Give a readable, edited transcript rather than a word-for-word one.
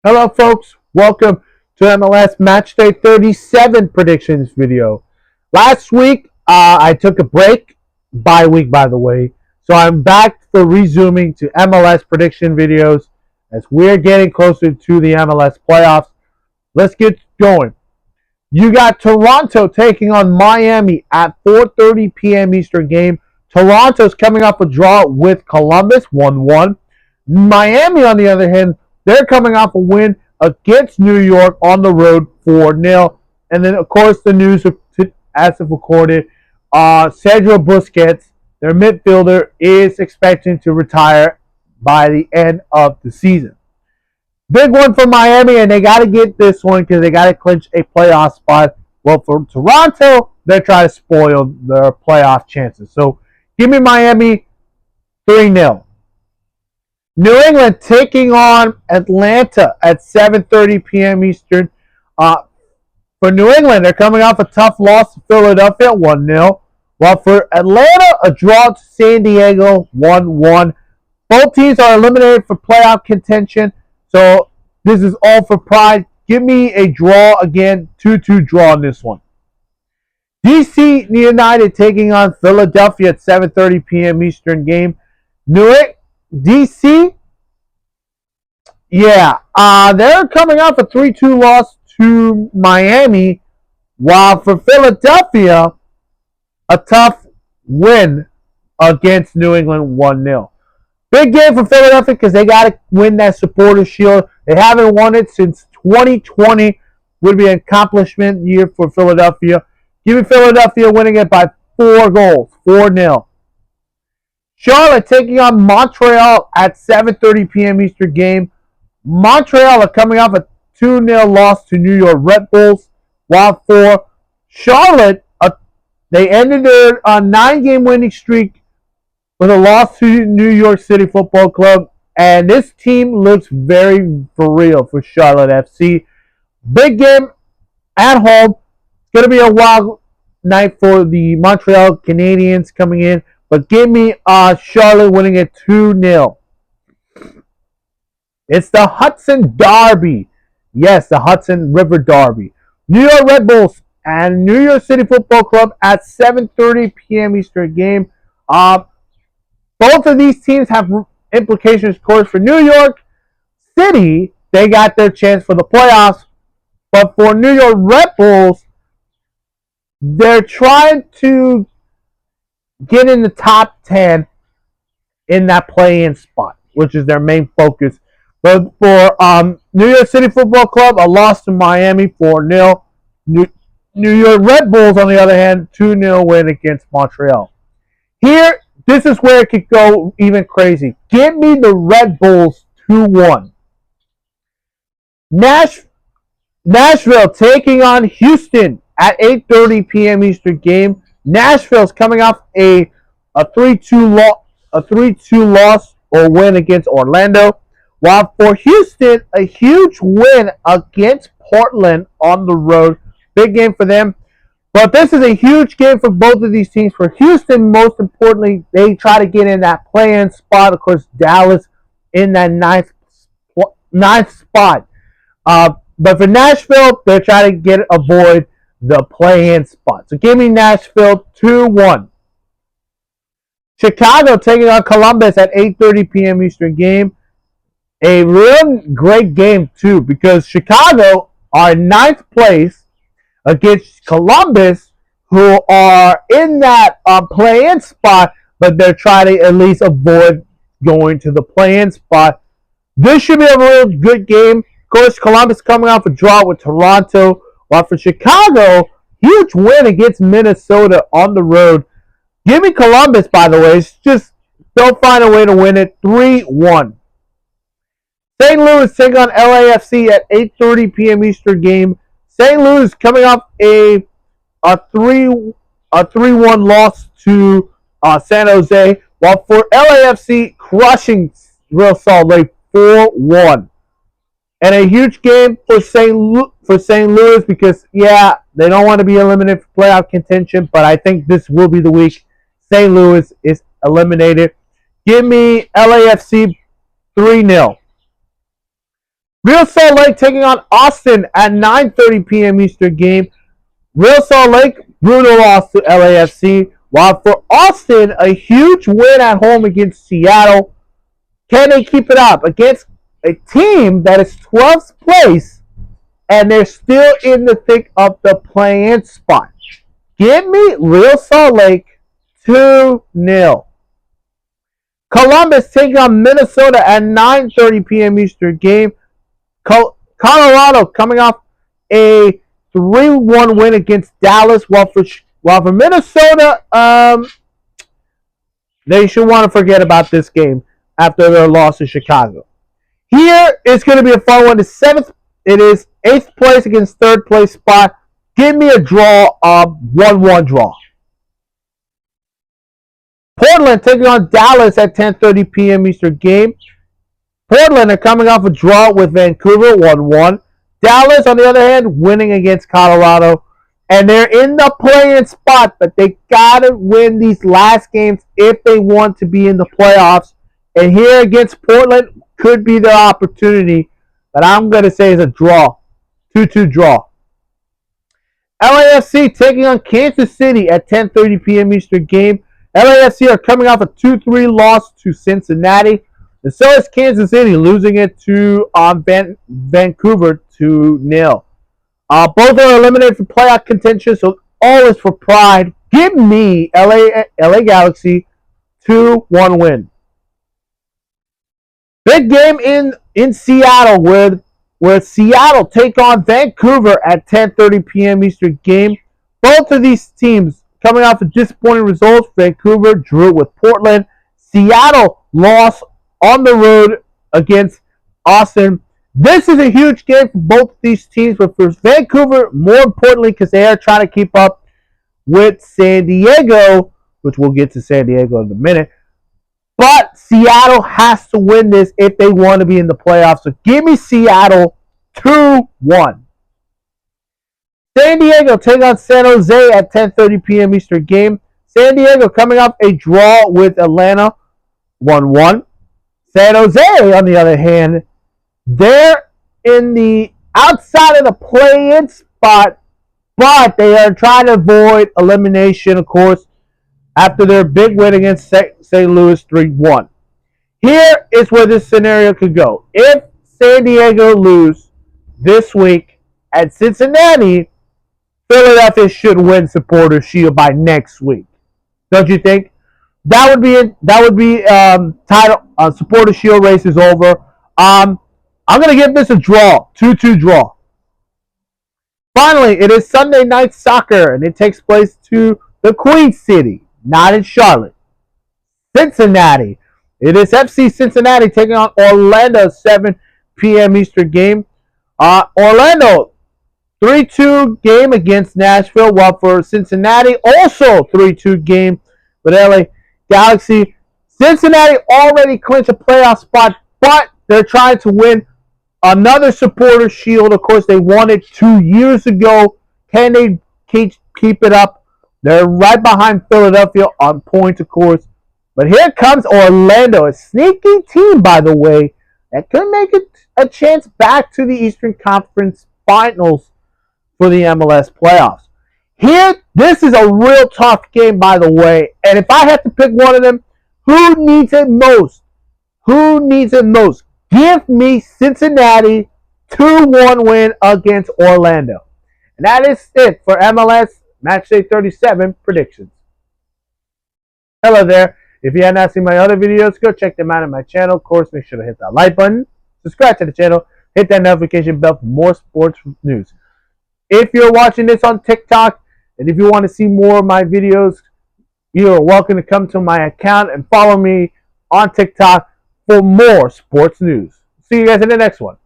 Hello folks, welcome to MLS Matchday 37 predictions video. Last week, I took a break, bye week by the way, so I'm back for resuming to MLS prediction videos as we're getting closer to the MLS playoffs. Let's get going. You got Toronto taking on Miami at 4:30 p.m. Eastern game. Toronto's coming off a draw with Columbus 1-1. Miami, on the other hand, they're coming off a win against New York on the road 4-0. And then, of course, the news as of recorded, Sergio Busquets, their midfielder, is expecting to retire by the end of the season. Big one for Miami, and they got to get this one because they got to clinch a playoff spot. Well, for Toronto, they're trying to spoil their playoff chances. So give me Miami 3-0. New England taking on Atlanta at 7:30 p.m. Eastern. For New England, they're coming off a tough loss to Philadelphia, 1-0. While for Atlanta, a draw to San Diego, 1-1. Both teams are eliminated for playoff contention, so this is all for pride. Give me a draw again, 2-2 draw in this one. DC United taking on Philadelphia at 7:30 p.m. Eastern game. DC, they're coming off a 3-2 loss to Miami, while for Philadelphia, a tough win against New England 1-0. Big game for Philadelphia because they got to win that Supporters' Shield. They haven't won it since 2020. Would be an accomplishment year for Philadelphia. Give me Philadelphia winning it by 4 goals, 4-0. Charlotte taking on Montreal at 7:30 p.m. Eastern game. Montreal are coming off a 2-0 loss to New York Red Bulls, while for Charlotte, they ended their 9-game winning streak with a loss to New York City Football Club, and this team looks very for real for Charlotte FC. Big game at home. It's going to be a wild night for the Montreal Canadiens coming in. But give me Charlotte winning it 2-0. It's the Hudson Derby. Yes, the Hudson River Derby. New York Red Bulls and New York City Football Club at 7:30 p.m. Eastern game. Both of these teams have implications, of course, for New York City. They got their chance for the playoffs. But for New York Red Bulls, they're trying to get in the top 10 in that play-in spot, which is their main focus. But for New York City Football Club, a loss to Miami 4-0. New York Red Bulls, on the other hand, 2-0 win against Montreal. Here, this is where it could go even crazy. Give me the Red Bulls 2-1. Nashville taking on Houston at 8:30 p.m. Eastern game. Nashville's coming off a 3-2 loss or win against Orlando, while for Houston, a huge win against Portland on the road. Big game for them. But this is a huge game for both of these teams. For Houston, most importantly, they try to get in that play-in spot. Of course, Dallas in that ninth spot. But for Nashville, they're trying to avoid the play-in spot. So give me Nashville 2-1. Chicago taking on Columbus at 8:30 p.m. Eastern game. A real great game, too, because Chicago are in 9th place against Columbus, who are in that play-in spot, but they're trying to at least avoid going to the play-in spot. This should be a real good game. Of course, Columbus coming off a draw with Toronto, while for Chicago, huge win against Minnesota on the road. Give me Columbus, by the way. It's just they'll find a way to win it 3-1. St. Louis taking on LAFC at 8:30 p.m. Eastern game. St. Louis coming off a 3-1 loss to San Jose, while for LAFC crushing Real Salt Lake 4-1. And a huge game for St. Louis because, they don't want to be eliminated for playoff contention, but I think this will be the week St. Louis is eliminated. Give me LAFC 3-0. Real Salt Lake taking on Austin at 9:30 p.m. Eastern game. Real Salt Lake, brutal loss to LAFC. While for Austin, a huge win at home against Seattle. Can they keep it up against a team that is 12th place and they're still in the thick of the play-in spot? Give me Real Salt Lake 2-0. Columbus taking on Minnesota at 9:30 p.m. Eastern game. Colorado coming off a 3-1 win against Dallas, while for Minnesota, they should want to forget about this game after their loss to Chicago. Here it's going to be a fun one. It is 8th place against 3rd place spot. Give me a draw, 1-1 draw. Portland taking on Dallas at 10:30 p.m. Eastern game. Portland are coming off a draw with Vancouver, 1-1. Dallas, on the other hand, winning against Colorado. And they're in the play-in spot, but they got to win these last games if they want to be in the playoffs. And here against Portland could be their opportunity. But I'm going to say it's a draw. 2-2 draw. LAFC taking on Kansas City at 10:30 p.m. Eastern game. LAFC are coming off a 2-3 loss to Cincinnati. And so is Kansas City, losing it to Vancouver 2-0. Both are eliminated from playoff contention, so all is for pride. Give me LA Galaxy 2-1 win. Big game in Seattle where Seattle take on Vancouver at 10:30 p.m. Eastern game. Both of these teams coming off of disappointing results. Vancouver drew with Portland. Seattle lost on the road against Austin. This is a huge game for both of these teams, but for Vancouver, more importantly, because they are trying to keep up with San Diego, which we'll get to San Diego in a minute. But Seattle has to win this if they want to be in the playoffs. So give me Seattle 2-1. San Diego take on San Jose at 10:30 p.m. Eastern game. San Diego coming off a draw with Atlanta, 1-1. San Jose, on the other hand, they're in the outside of the play-in spot, but they are trying to avoid elimination, of course, after their big win against St. Louis 3-1. Here is where this scenario could go. If San Diego lose this week at Cincinnati, Philadelphia should win Supporters Shield by next week. Don't you think? That would be title Supporters Shield race is over. I'm going to give this a draw, 2-2 draw. Finally, it is Sunday night soccer, and it takes place to the Queen City, not in Charlotte. Cincinnati. It is FC Cincinnati taking on Orlando, 7 p.m. Eastern game. Orlando, 3-2 game against Nashville, while for Cincinnati, also 3-2 game with LA Galaxy. Cincinnati already clinched a playoff spot, but they're trying to win another Supporter Shield. Of course, they won it 2 years ago. Can they keep it up? They're right behind Philadelphia on points, of course. But here comes Orlando, a sneaky team, by the way, that could make it a chance back to the Eastern Conference Finals for the MLS playoffs. Here, this is a real tough game, by the way. And if I had to pick one of them, who needs it most? Who needs it most? Give me Cincinnati 2-1 win against Orlando. And that is it for MLS Matchday 37 predictions. Hello there. If you have not seen my other videos, go check them out on my channel. Of course, make sure to hit that like button, subscribe to the channel, hit that notification bell for more sports news. If you're watching this on TikTok, and if you want to see more of my videos, you are welcome to come to my account and follow me on TikTok for more sports news. See you guys in the next one.